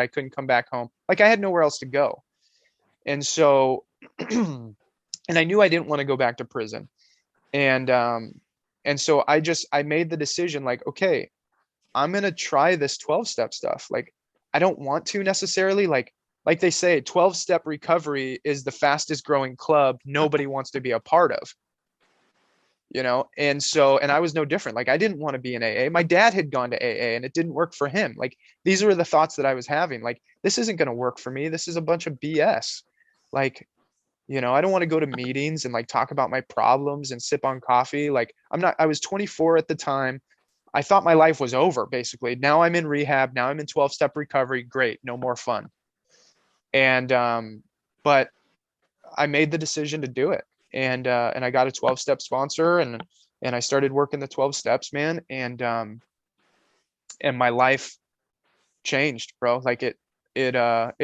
I couldn't come back home. Like I had nowhere else to go. And so, and I knew I didn't want to go back to prison. And, so I made the decision like, okay, I'm going to try this 12-step stuff. Like, I don't want to necessarily like they say, 12-step recovery is the fastest growing club nobody wants to be a part of, and so, and I was no different. Like I didn't want to be in AA. My dad had gone to AA and it didn't work for him. Like these were the thoughts that I was having. Like this isn't going to work for me. This is a bunch of BS. Like, I don't want to go to meetings and like talk about my problems and sip on coffee. Like I was 24 at the time. I thought my life was over basically. Now I'm in rehab. Now I'm in 12-step recovery. Great. No more fun. And but I made the decision to do it. And I got a 12-step sponsor, and I started working the 12 steps, man. And my life changed, bro. Like it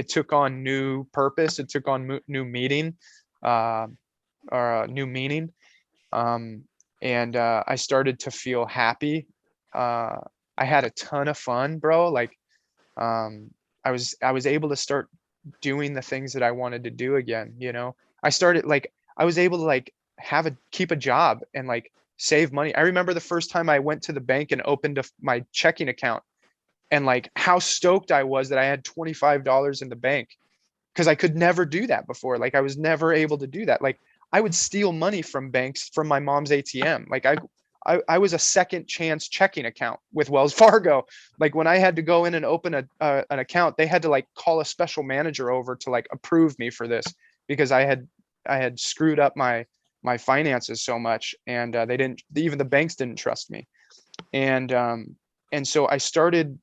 took on new purpose. It took on new meaning, uh, or new meaning. And I started to feel happy. Uh, I had a ton of fun, bro. Like, I was able to start doing the things that I wanted to do again. I started like I was able to like keep a job and like save money. I remember the first time I went to the bank and opened my checking account, and like how stoked I was that I had $25 in the bank, because I could never do that before. Like I was never able to do that. Like I would steal money from banks from my mom's ATM. Like I was a second chance checking account with Wells Fargo. Like when I had to go in and open an account, they had to like call a special manager over to like approve me for this, because I had screwed up my finances so much, and they didn't, even the banks didn't trust me. And so I started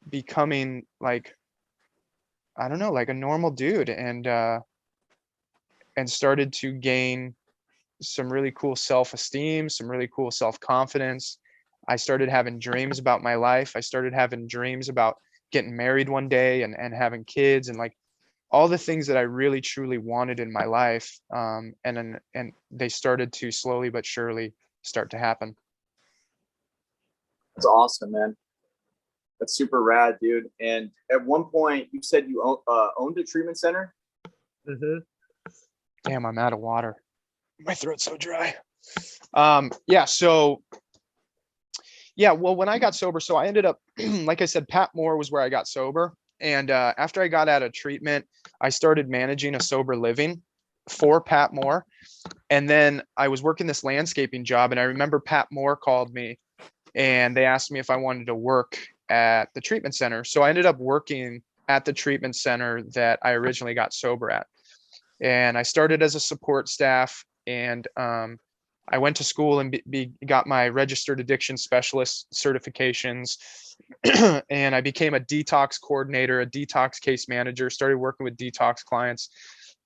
becoming like, I don't know, like a normal dude, and started to gain some really cool self-esteem, some really cool self-confidence. I started having dreams about my life. I started having dreams about getting married one day, and having kids, and like all the things that I really truly wanted in my life. And they started to slowly but surely start to happen. That's awesome, man. That's super rad, dude. And at one point, you said you owned a treatment center. Mm-hmm. Damn, I'm out of water. My throat's so dry. Yeah. So yeah, well, when I got sober, so I ended up, like I said, Pat Moore was where I got sober. And after I got out of treatment, I started managing a sober living for Pat Moore. And then I was working this landscaping job. And I remember Pat Moore called me and they asked me if I wanted to work at the treatment center. So I ended up working at the treatment center that I originally got sober at. And I started as a support staff, and I went to school and got my registered addiction specialist certifications. And I became a detox coordinator, a detox case manager, started working with detox clients,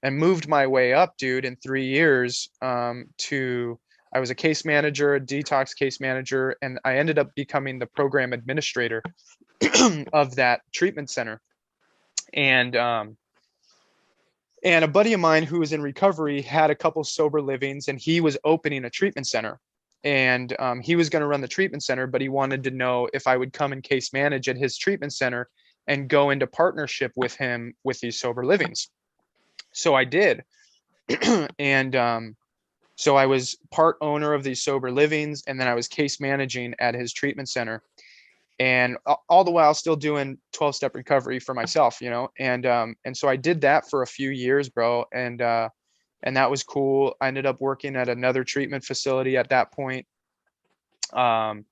and moved my way up, dude, in 3 years, to I was a case manager, a detox case manager, and I ended up becoming the program administrator of that treatment center. And a buddy of mine who was in recovery had a couple sober livings, and he was opening a treatment center. And he was going to run the treatment center, but he wanted to know if I would come and case manage at his treatment center and go into partnership with him with these sober livings. So I did. And so I was part owner of these sober livings, and then I was case managing at his treatment center, and all the while still doing 12-step recovery for myself, and so I did that for a few years, bro. And that was cool. I ended up working at another treatment facility at that point. um,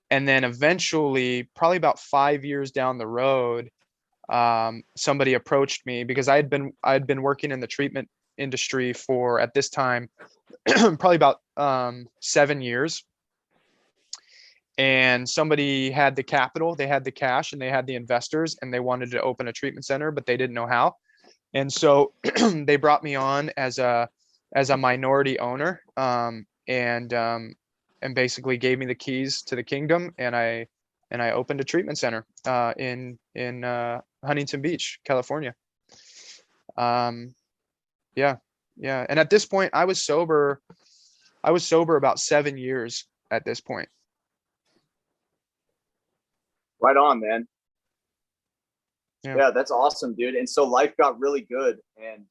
and then eventually, probably about 5 years down the road, somebody approached me, because I had been working in the treatment industry for, at this time, probably about 7 years. And somebody had the capital, they had the cash, and they had the investors, and they wanted to open a treatment center, but they didn't know how. And so they brought me on as a minority owner, and basically gave me the keys to the kingdom, and I opened a treatment center in Huntington Beach, California. Um, yeah, yeah. And at this point, I was sober. I was sober about 7 years at this point. Right on, man. Yeah. Yeah, that's awesome, dude. And so life got really good and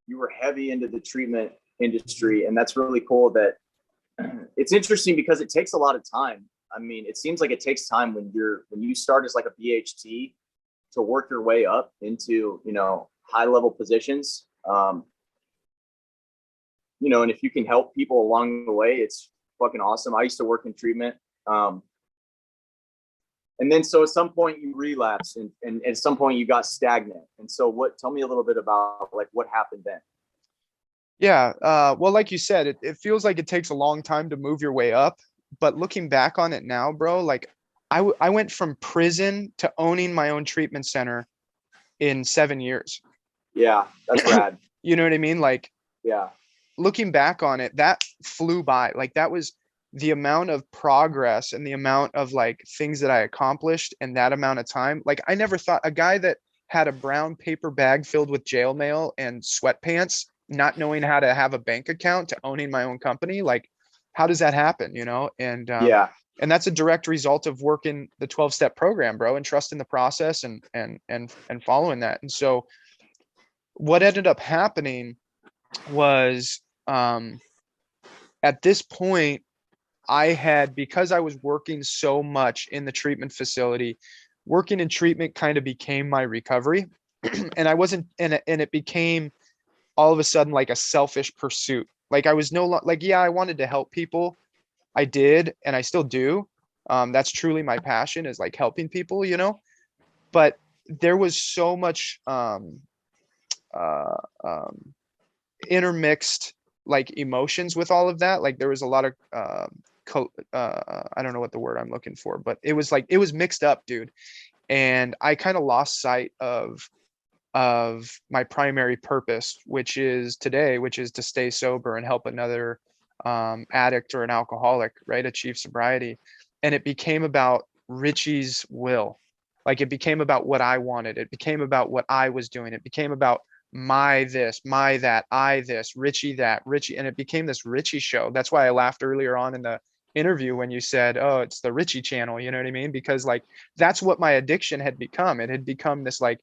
you were heavy into the treatment industry. And that's really cool that it's interesting because it takes a lot of time. I mean, it seems like it takes time when you start as like a BHT to work your way up into, high level positions. And if you can help people along the way, it's fucking awesome. I used to work in treatment. And then so at some point you relapsed and at some point you got stagnant. And so tell me a little bit about like what happened then. Yeah. Well, like you said, it feels like it takes a long time to move your way up. But looking back on it now, bro, like I went from prison to owning my own treatment center in 7 years. Yeah, that's rad. You know what I mean? Like Yeah. looking back on it, that flew by. Like that was the amount of progress and the amount of like things that I accomplished in that amount of time. Like I never thought a guy that had a brown paper bag filled with jail mail and sweatpants, not knowing how to have a bank account to owning my own company, like how does that happen, you know? Yeah. And that's a direct result of working the 12-step program, bro, and trusting the process and following that. And so what ended up happening was at this point I had, because I was working so much in the treatment facility, working in treatment kind of became my recovery. And I wasn't, and it became all of a sudden like a selfish pursuit. Like I was no longer like, yeah, I wanted to help people. I did, and I still do. That's truly my passion, is like helping people, you know, but there was so much uh, um, intermixed like emotions with all of that. Like there was a lot of I don't know what the word I'm looking for, but it was like it was mixed up, dude. And I kind of lost sight of my primary purpose, which is today, which is to stay sober and help another addict or an alcoholic, right, achieve sobriety. And it became about Richie's will. Like it became about what I wanted. It became about what I was doing. It became about my this, my that, I this, Richie that, Richie. And it became this Richie show. That's why I laughed earlier on in the interview when you said, oh, it's the Richie channel. You know what I mean? Because like that's what my addiction had become. It had become this like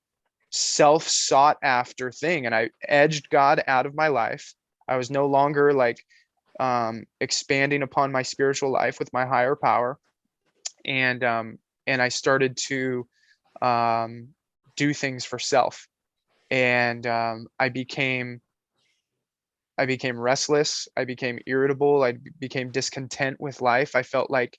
self sought after thing. And I edged God out of my life. I was no longer like expanding upon my spiritual life with my higher power. And I started to um, do things for self. And I became restless. I became irritable. I became discontent with life. I felt like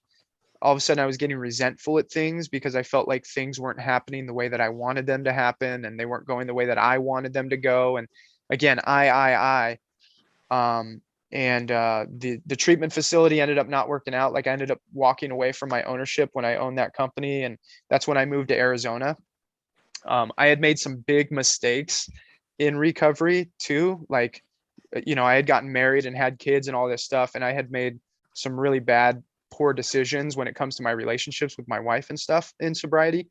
all of a sudden I was getting resentful at things because I felt like things weren't happening the way that I wanted them to happen, and they weren't going the way that I wanted them to go. And again, um, and the treatment facility ended up not working out. Like I ended up walking away from my ownership when I owned that company, and that's when I moved to Arizona. I had made some big mistakes in recovery too. Like, you know, I had gotten married and had kids and all this stuff, and I had made some really bad, poor decisions when it comes to my relationships with my wife and stuff in sobriety.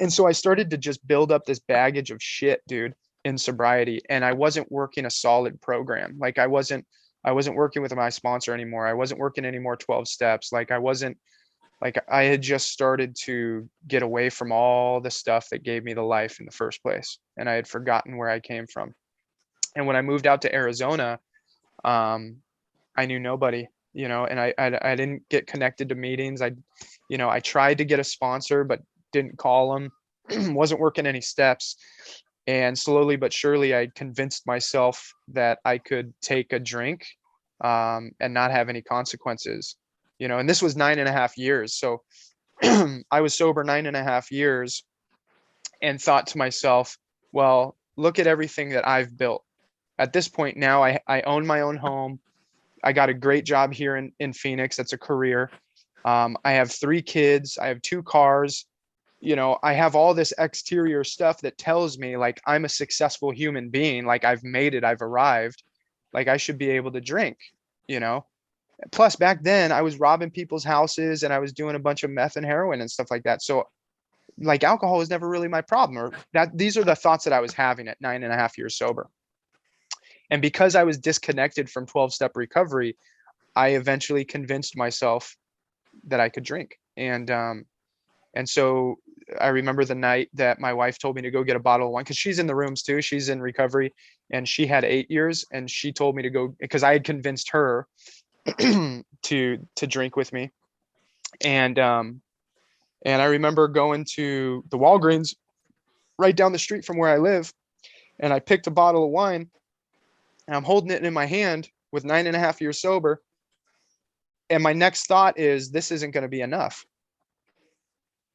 And so I started to just build up this baggage of shit, dude, in sobriety. And I wasn't working a solid program. Like I wasn't working with my sponsor anymore. I wasn't working any more 12 steps. Like I had just started to get away from all the stuff that gave me the life in the first place. And I had forgotten where I came from. And when I moved out to Arizona, um, I knew nobody, you know, and I didn't get connected to meetings. I tried to get a sponsor, but didn't call them, wasn't working any steps. And slowly but surely, I convinced myself that I could take a drink and not have any consequences, you know, and this was 9.5 years. So I was sober 9.5 years and thought to myself, well, look at everything that I've built. At this point now, I own my own home. I got a great job here in Phoenix. That's a career. I have 3 kids. I have 2 cars. You know, I have all this exterior stuff that tells me like I'm a successful human being. Like I've made it. I've arrived. Like I should be able to drink, you know. Plus back then I was robbing people's houses and I was doing a bunch of meth and heroin and stuff like that. So like alcohol was never really my problem, or that these are the thoughts that I was having at 9.5 years sober. And because I was disconnected from 12-step recovery, I eventually convinced myself that I could drink. And so I remember the night that my wife told me to go get a bottle of wine, because she's in the rooms too. She's in recovery, and she had 8 years, and she told me to go because I had convinced her to drink with me. And I remember going to the Walgreens right down the street from where I live, and I picked a bottle of wine, and I'm holding it in my hand with 9.5 years sober. And my next thought is, this isn't going to be enough.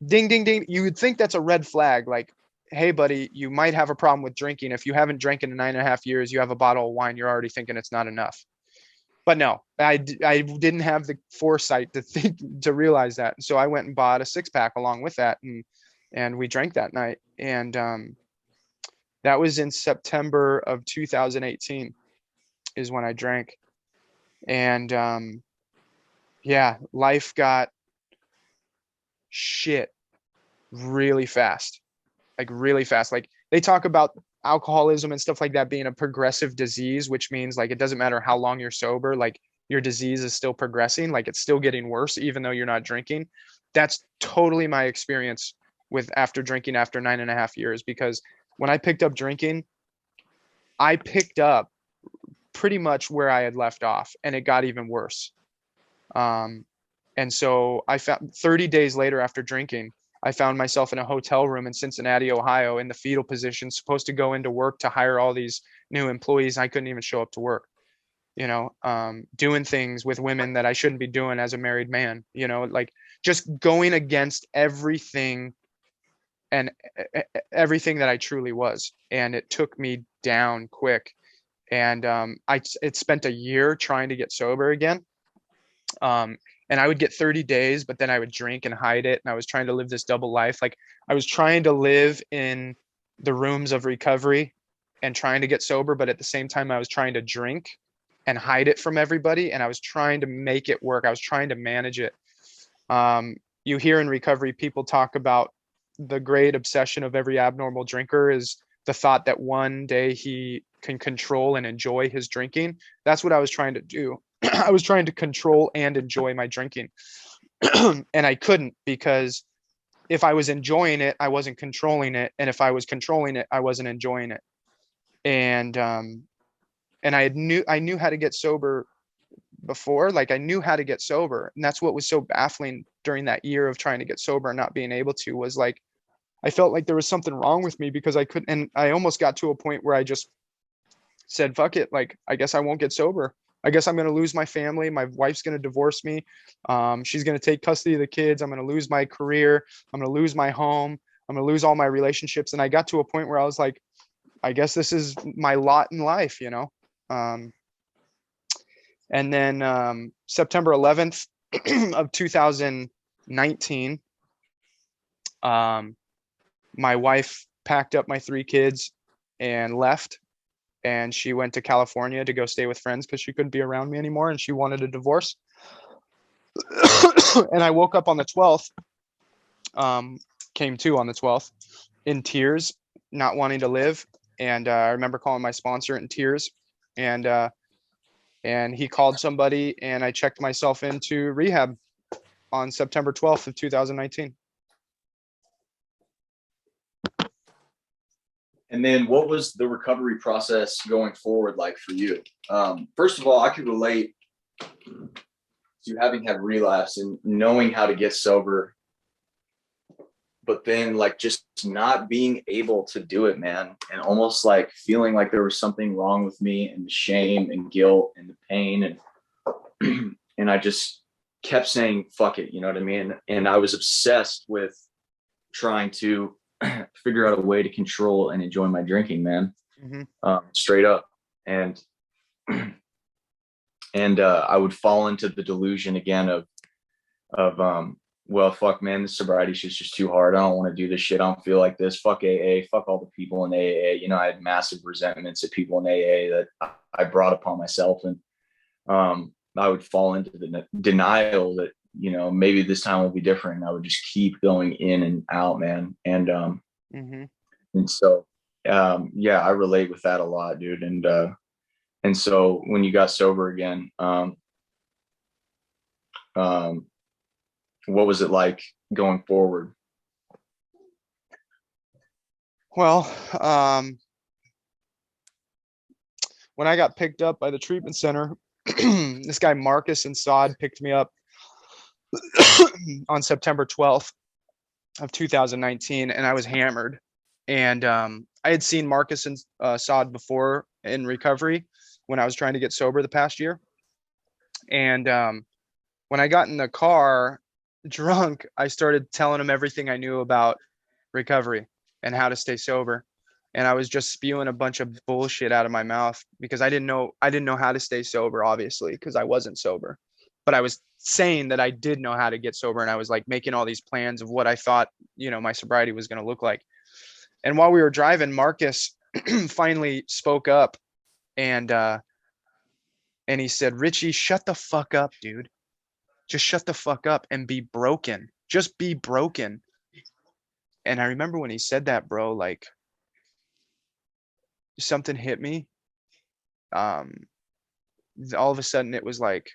Ding, ding, ding. You would think that's a red flag. Like, hey, buddy, you might have a problem with drinking. If you haven't drank in 9.5 years, you have a bottle of wine, you're already thinking it's not enough. But no, I didn't have the foresight to think, to realize that. So I went and bought a 6-pack along with that, and we drank that night. And that was in September of 2018 is when I drank. And yeah, life got shit really fast, like really fast. Like, they talk about alcoholism and stuff like that being a progressive disease, which means like it doesn't matter how long you're sober, like your disease is still progressing, like it's still getting worse even though you're not drinking. That's totally my experience with after drinking after 9.5 years, because when I picked up drinking, I picked up pretty much where I had left off, and it got even worse. And so I found 30 days later after drinking, I found myself in a hotel room in Cincinnati, Ohio, in the fetal position, supposed to go into work to hire all these new employees. I couldn't even show up to work, doing things with women that I shouldn't be doing as a married man, like just going against everything and everything that I truly was. And it took me down quick. And it spent a year trying to get sober again. And I would get 30 days, but then I would drink and hide it. And I was trying to live this double life. Like, I was trying to live in the rooms of recovery and trying to get sober, but at the same time, I was trying to drink and hide it from everybody. And I was trying to make it work. I was trying to manage it. You hear in recovery, people talk about the great obsession of every abnormal drinker is the thought that one day he can control and enjoy his drinking. That's what I was trying to do. I was trying to control and enjoy my drinking. And I couldn't, because if I was enjoying it, I wasn't controlling it. And if I was controlling it, I wasn't enjoying it. And I knew how to get sober before. Like, I knew how to get sober. And that's what was so baffling during that year of trying to get sober and not being able to, was like, I felt like there was something wrong with me because I couldn't. And I almost got to a point where I just said, fuck it. Like, I guess I won't get sober. I guess I'm going to lose my family. My wife's going to divorce me. She's going to take custody of the kids. I'm going to lose my career. I'm going to lose my home. I'm going to lose all my relationships. And I got to a point where I was like, I guess this is my lot in life, And then September 11th of 2019, my wife packed up my 3 kids and left. And she went to California to go stay with friends because she couldn't be around me anymore, and she wanted a divorce. And I woke up on the 12th, came to on the 12th in tears, not wanting to live. And I remember calling my sponsor in tears, and he called somebody, and I checked myself into rehab on September 12th of 2019. And then what was the recovery process going forward like for you? First of all, I could relate to having had relapse and knowing how to get sober, but then like just not being able to do it, man. And almost like feeling like there was something wrong with me, and the shame and guilt and the pain. And I just kept saying, fuck it. You know what I mean? And I was obsessed with trying to figure out a way to control and enjoy my drinking, man. Straight up. And I would fall into the delusion again of well, fuck, man, this sobriety shit's just too hard. I don't want to do this shit. I don't feel like this. Fuck AA. Fuck all the people in AA. I had massive resentments at people in AA that I brought upon myself. And I would fall into the denial that, maybe this time will be different. And I would just keep going in and out, man. And so, yeah, I relate with that a lot, dude. And so when you got sober again, what was it like going forward? Well, when I got picked up by the treatment center, this guy Marcus and Sod picked me up on September 12th of 2019, and I was hammered. And I had seen Marcus and Sod before in recovery when I was trying to get sober the past year. And when I got in the car drunk, I started telling him everything I knew about recovery and how to stay sober. And I was just spewing a bunch of bullshit out of my mouth because I didn't know how to stay sober, obviously, because I wasn't sober. But I was saying that I did know how to get sober, and I was like making all these plans of what I thought, my sobriety was going to look like. And while we were driving, Marcus finally spoke up, and he said, "Richie, shut the fuck up, dude. Just shut the fuck up and be broken. Just be broken." And I remember when he said that, bro, like something hit me. Um, all of a sudden it was like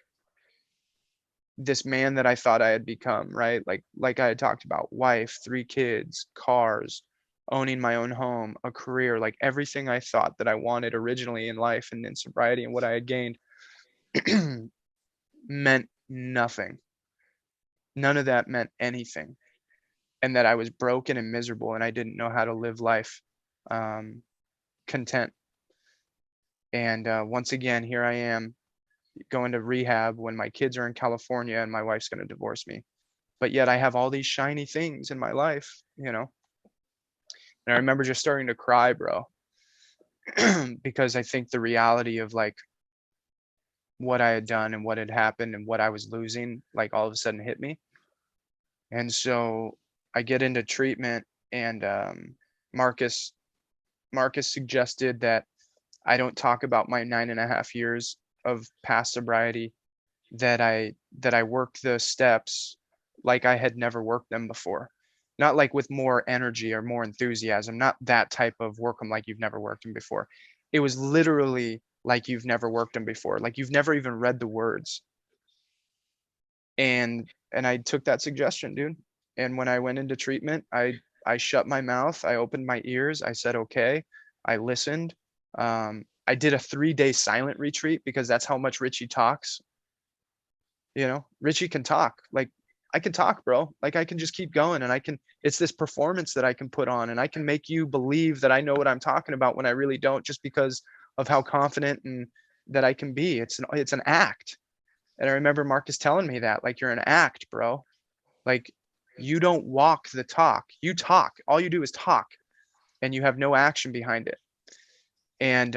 this man that I thought I had become, right? Like I had talked about, wife, 3 kids, cars, owning my own home, a career, like everything I thought that I wanted originally in life and in sobriety and what I had gained meant nothing. None of that meant anything. And that I was broken and miserable and I didn't know how to live life um, content. And once again, here I am going to rehab when my kids are in California and my wife's going to divorce me. But yet I have all these shiny things in my life. And I remember just starting to cry, bro, because I think the reality of like what I had done and what had happened and what I was losing, like all of a sudden hit me. And so I get into treatment, and Marcus Marcus suggested that I don't talk about my 9.5 years of past sobriety, that I worked the steps like I had never worked them before. Not like with more energy or more enthusiasm, not that type of work them like you've never worked them before. It was literally like you've never worked them before, like you've never even read the words. And I took that suggestion, dude. And when I went into treatment, I shut my mouth, I opened my ears, I said okay, I listened. I did a 3-day silent retreat because that's how much Richie talks. Richie can talk. Like I can talk, bro. Like I can just keep going, and it's this performance that I can put on, and I can make you believe that I know what I'm talking about when I really don't, just because of how confident and that I can be. It's an act. And I remember Marcus telling me that, like, you're an act, bro. Like, you don't walk the talk. You talk. All you do is talk, and you have no action behind it. And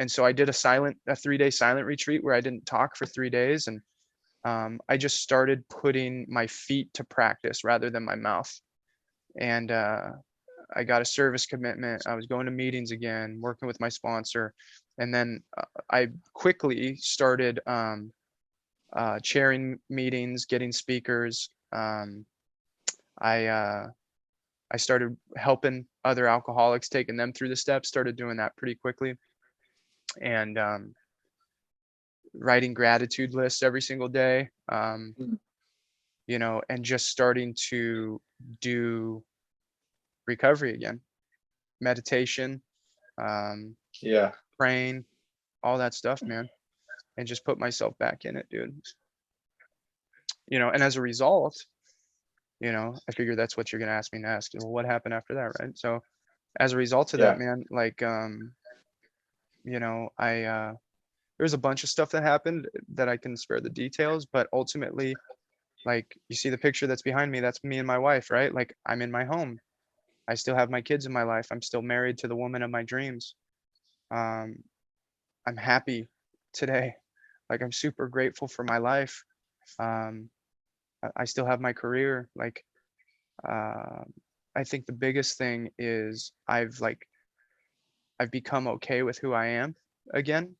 so I did a 3-day silent retreat where I didn't talk for 3 days, and I just started putting my feet to practice rather than my mouth. And I got a service commitment. I was going to meetings again, working with my sponsor, and then I quickly started chairing meetings, getting speakers. I I started helping other alcoholics, taking them through the steps. Started doing that pretty quickly, and writing gratitude lists every single day. And just starting to do recovery again, meditation, um, Yeah. praying, all that stuff, man, and just put myself back in it, dude. And as a result, I figure that's what you're gonna ask me next. Well, what happened after that, right? So as a result of that, Yeah. man, like, I there's a bunch of stuff that happened that I can spare the details, but ultimately, like, you see the picture that's behind me, that's me and my wife, right? Like, I'm in my home. I still have my kids in my life. I'm still married to the woman of my dreams. Um, I'm happy today. Like, I'm super grateful for my life. Um, I still have my career. Like, uh, I think the biggest thing is I've become okay with who I am again.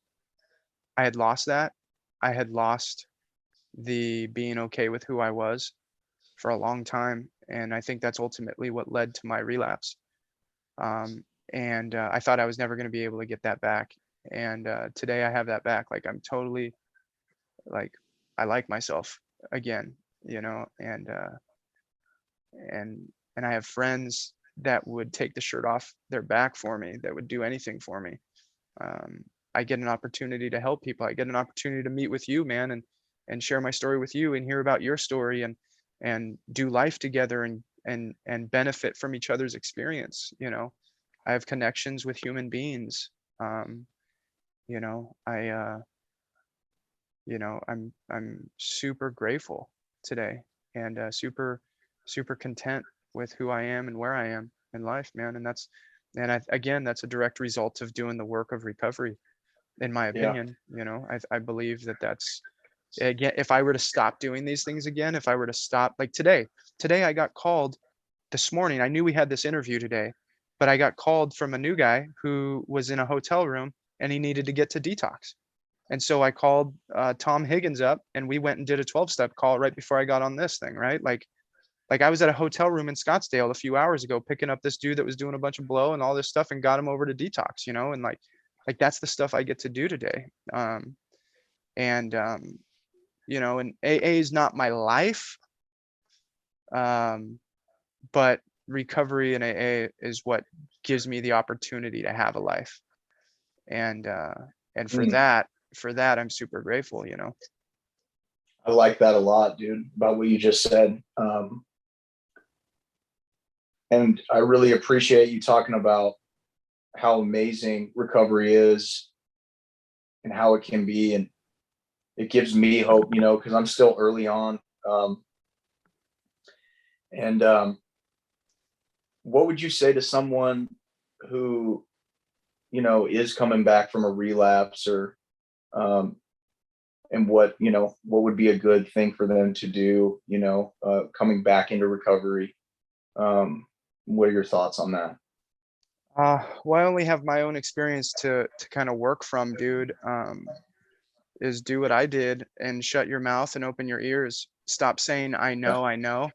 I had lost that. I had lost the being okay with who I was for a long time, and I think that's ultimately what led to my relapse. And I thought I was never going to be able to get that back. And today I have that back. Like, I'm totally, like, I like myself again, and and I have friends. that would take the shirt off their back for me, that would do anything for me. I get an opportunity to help people. I get an opportunity to meet with you, man, and share my story with you and hear about your story and do life together and benefit from each other's experience. You know, I have connections with human beings. You know, I'm super grateful today and super content with who I am and where I am in life, man. Again, that's a direct result of doing the work of recovery, in my Yeah. opinion. You know, I believe that that's, again, if I were to stop doing these things again, if I were to stop, like today I got called this morning. I knew we had this interview today, but I got called from a new guy who was in a hotel room and he needed to get to detox. And so I called Tom Higgins up and we went and did a 12-step call right before I got on this thing, right? Like I was at a hotel room in Scottsdale a few hours ago, picking up this dude that was doing a bunch of blow and all this stuff and got him over to detox, you know, and like that's the stuff I get to do today. And you know, and AA is not my life, but recovery in AA is what gives me the opportunity to have a life. And Mm. for that, I'm super grateful, you know. I like that a lot, dude, about what you just said. And I really appreciate you talking about how amazing recovery is and how it can be. And it gives me hope, you know, because I'm still early on. And what would you say to someone who, you know, is coming back from a relapse, or and what, you know, what would be a good thing for them to do, you know, coming back into recovery? What are your thoughts on that? Well, I only have my own experience to kind of work from, dude. Is do what I did and shut your mouth and open your ears. Stop saying Yeah. I know,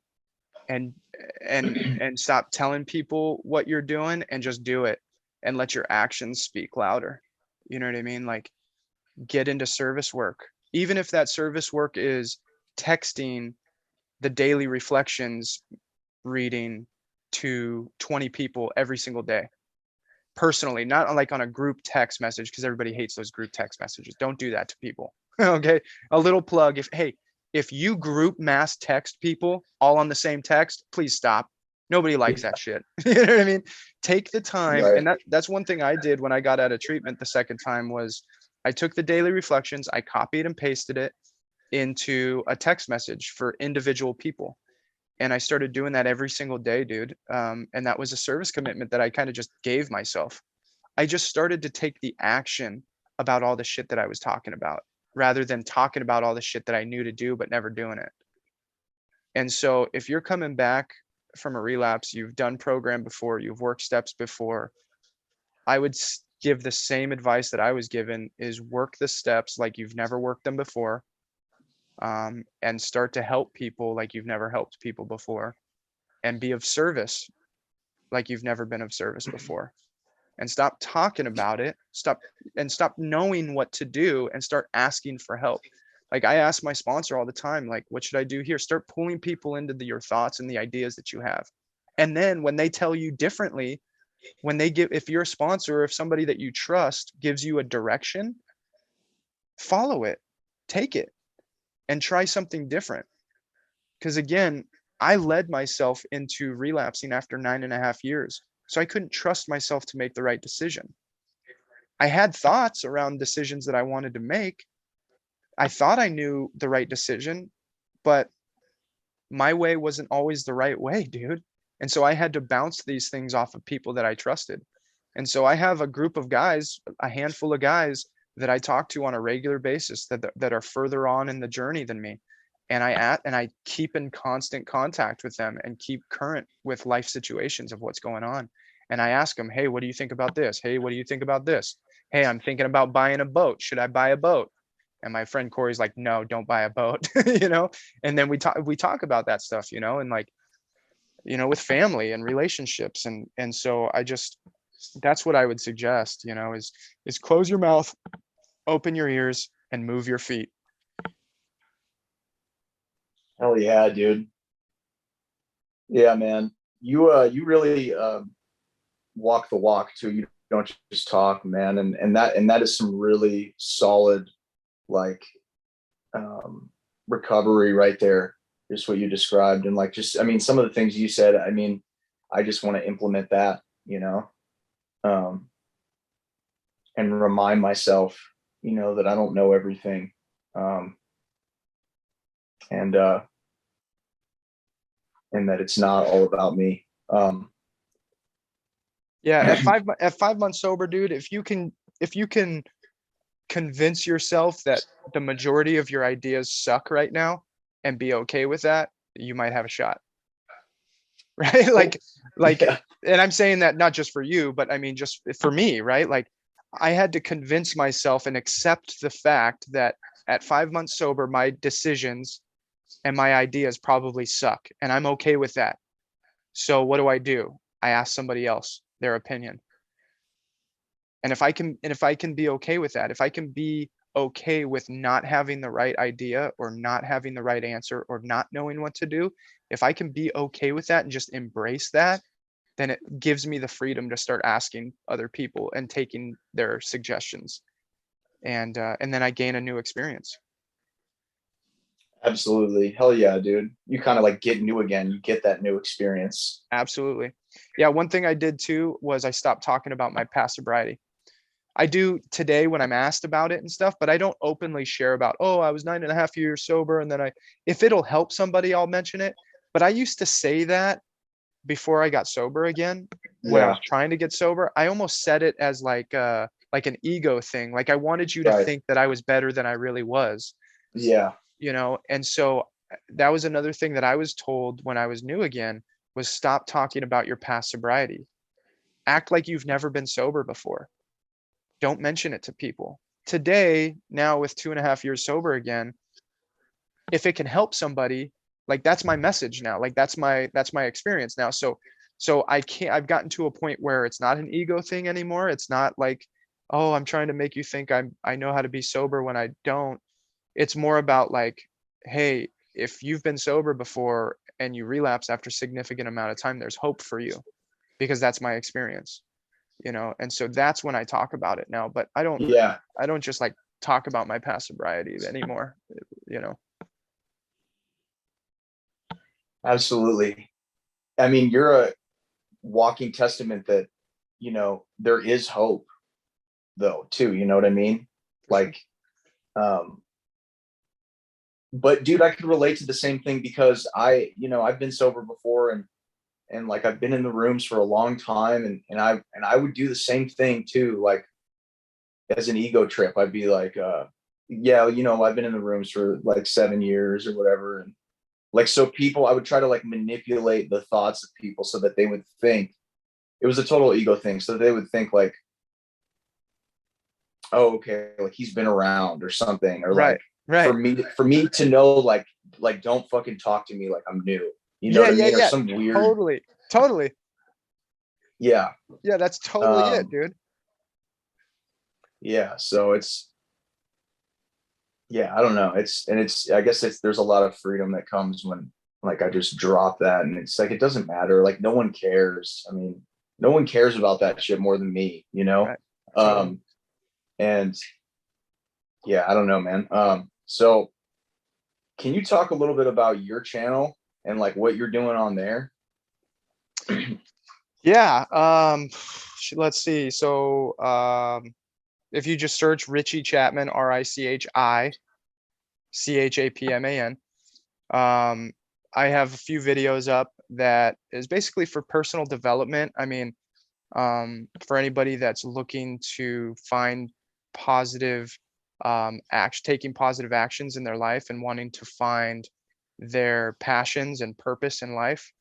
and and stop telling people what you're doing and just do it and let your actions speak louder. You know what I mean? Like, get into service work, even if that service work is texting the daily reflections reading to 20 people every single day personally, not like on a group text message, because everybody hates those group text messages. Don't do that to people. Okay, a little plug. If you group mass text people all on the same text, please stop. Nobody likes that shit. You know what I mean? Take the time. Right. And that's one thing I did when I got out of treatment the second time was I took the daily reflections, I copied and pasted it into a text message for individual people. And I started doing that every single day, dude. And that was a service commitment that I kind of just gave myself. I just started to take the action about all the shit that I was talking about rather than talking about all the shit that I knew to do but never doing it. And so if you're coming back from a relapse, you've done program before, you've worked steps before, I would give the same advice that I was given, is work the steps like you've never worked them before, and start to help people like you've never helped people before, and be of service like you've never been of service before. And stop talking about it, stop knowing what to do, and start asking for help. Like I ask my sponsor all the time, like, what should I do here? Start pulling people into your thoughts and the ideas that you have. And then when they tell you differently, if you're a sponsor, or if somebody that you trust gives you a direction, follow it, take it, and try something different. Because again, I led myself into relapsing after 9.5 years. So I couldn't trust myself to make the right decision. I had thoughts around decisions that I wanted to make. I thought I knew the right decision, but my way wasn't always the right way, dude. And so I had to bounce these things off of people that I trusted. And so I have a group of guys, a handful of guys that I talk to on a regular basis that are further on in the journey than me. And I keep in constant contact with them and keep current with life situations of what's going on. And I ask them, hey, what do you think about this? Hey, what do you think about this? Hey, I'm thinking about buying a boat. Should I buy a boat? And my friend Corey's like, no, don't buy a boat, you know? And then we talk about that stuff, you know, and like, you know, with family and relationships. And so that's what I would suggest, you know, is close your mouth, open your ears, and move your feet. Hell yeah, dude. Yeah, man. you really walk the walk too. You don't just talk, man. And that is some really solid, like, recovery right there. Just what you described. And like, just, I mean, some of the things you said, I mean, I just want to implement that, um, and remind myself, that I don't know everything. Um, and, and that it's not all about me. Yeah, at 5 months sober, dude, if you can convince yourself that the majority of your ideas suck right now and be okay with that, you might have a shot. Right? Like, Yeah. and I'm saying that not just for you, but I mean just for me, right? Like I had to convince myself and accept the fact that at 5 months sober, my decisions and my ideas probably suck, and I'm okay with that. So what do? I ask somebody else their opinion. And if I can be okay with that, if I can be okay with not having the right idea or not having the right answer or not knowing what to do, if I can be okay with that and just embrace that, then it gives me the freedom to start asking other people and taking their suggestions. And then I gain a new experience. Absolutely. Hell yeah, dude. You kind of like get new again. You get that new experience. Absolutely. Yeah, one thing I did too was I stopped talking about my past sobriety. I do today when I'm asked about it and stuff, but I don't openly share about, oh, I was 9.5 years sober. And then if it'll help somebody, I'll mention it. But I used to say that before I got sober again, when I was Yeah. trying to get sober. I almost said it as like an ego thing. Like I wanted you to Right. think that I was better than I really was, Yeah. and so that was another thing that I was told when I was new again was stop talking about your past sobriety. Act like you've never been sober before. Don't mention it to people. Today, now with 2.5 years sober again, if it can help somebody, like that's my message now. Like that's my experience now. So I've gotten to a point where it's not an ego thing anymore. It's not like, oh, I'm trying to make you think I know how to be sober when I don't. It's more about like, hey, if you've been sober before and you relapse after a significant amount of time, there's hope for you, because that's my experience. And so that's when I talk about it now. But I don't Yeah. I don't just like talk about my past sobriety anymore, you know. Absolutely. I mean, you're a walking testament that, there is hope though, too. You know what I mean? For sure. Like, um, but dude, I could relate to the same thing because I've been sober before, and like I've been in the rooms for a long time, and I would do the same thing too. Like as an ego trip, I'd be like, yeah, I've been in the rooms for like 7 years or whatever. And like, so people, I would try to like manipulate the thoughts of people so that they would think it was a total ego thing. So they would think like, oh, okay, like he's been around or something, or Right. like Right. for me to know, like don't fucking talk to me like I'm new. You know Yeah, what I yeah, mean? Or yeah. some weird, Totally. Totally. yeah. Yeah, that's totally it, Um, dude. yeah. So yeah, I don't know. I guess there's a lot of freedom that comes when like I just drop that, and it's like it doesn't matter. Like no one cares. I mean, no one cares about that shit more than me. Right. Totally. Um, and yeah, I don't know, man. So can you talk a little bit about your channel and like what you're doing on there? Yeah. Let's see. So if you just search Richie Chapman, RICHICHAPMAN, um, I have a few videos up that is basically for personal development. I mean, for anybody that's looking to find positive taking positive actions in their life and wanting to find their passions and purpose in life.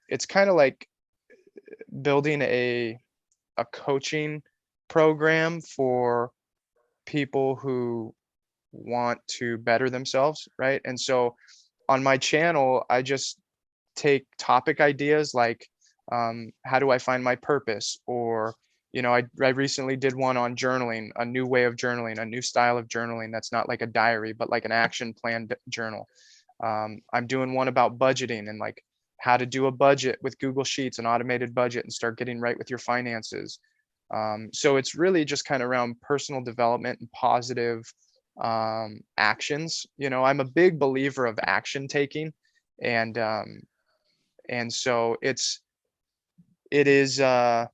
It's kind of like building a coaching program for people who want to better themselves, right? And so on my channel, I just take topic ideas like, how do I find my purpose? Or, I recently did one on journaling, a new way of journaling, a new style of journaling that's not like a diary, but like an action plan journal. I'm doing one about budgeting and like how to do a budget with Google Sheets, an automated budget, and start getting right with your finances. So it's really just kind of around personal development and positive actions. You know, I'm a big believer of action taking, and so it is I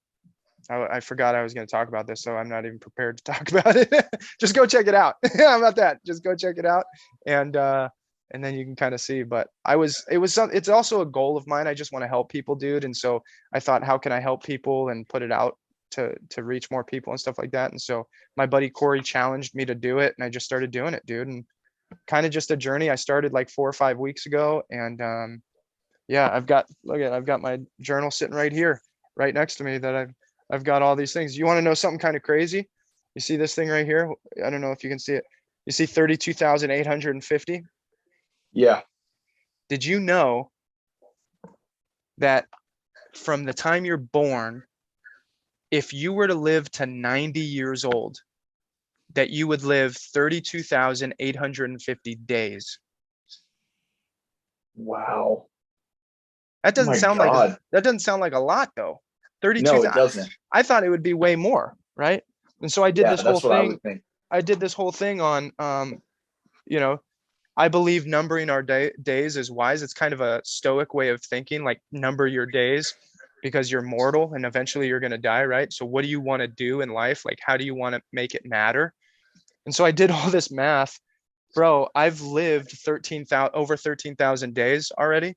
forgot I was going to talk about this, so I'm not even prepared to talk about it. Just go check it out. How about that? Just go check it out, and then you can kind of see. But it's also a goal of mine. I just want to help people, dude. And so I thought, how can I help people and put it out to reach more people and stuff like that. And so my buddy Corey challenged me to do it, and I just started doing it, dude. And kind of just a journey. I started like 4 or 5 weeks ago, and yeah, I've got my journal sitting right here, right next to me, that I've got all these things. You want to know something kind of crazy? You see this thing right here? I don't know if you can see it. You see 32,850? Yeah. Did you know that from the time you're born, if you were to live to 90 years old, that you would live 32,850 days? Wow. That doesn't My sound God. like a lot though. No, 32,000. it doesn't. I thought it would be way more, right? And so I did Yeah, this whole that's what I thing. would think. I did this whole thing on, you know, I believe numbering our days is wise. It's kind of a stoic way of thinking, like number your days because you're mortal and eventually you're going to die, right? So what do you want to do in life? Like, how do you want to make it matter? And so I did all this math, bro. I've lived over 13,000 days already,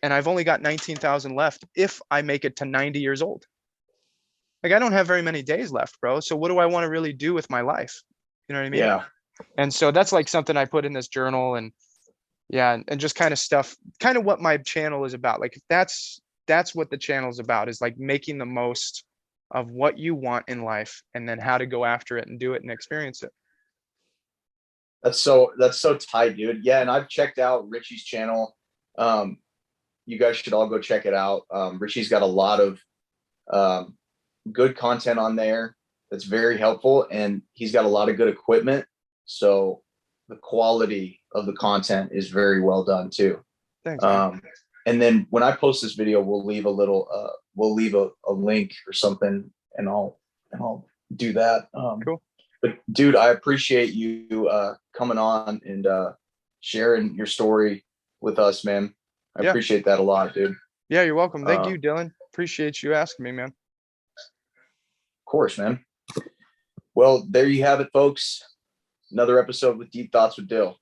and I've only got 19,000 left if I make it to 90 years old. Like, I don't have very many days left, bro. So what do I want to really do with my life? You know what I mean? Yeah. And so that's like something I put in this journal, and yeah, and just kind of stuff, kind of what my channel is about. Like, that's what the channel is about, is like making the most of what you want in life, and then how to go after it and do it and experience it. That's so tight, dude. Yeah, and I've checked out Richie's channel. You guys should all go check it out. Richie's got a lot of good content on there that's very helpful, and he's got a lot of good equipment. So the quality of the content is very well done too. Thanks, man. And then when I post this video, we'll leave a link or something, and I'll do that. Cool. But dude, I appreciate you coming on and sharing your story with us, man. I appreciate that a lot, dude. Yeah, you're welcome. Thank you, Dylan. Appreciate you asking me, man. Of course, man. Well, there you have it, folks. Another episode with Deep Thoughts with Dill.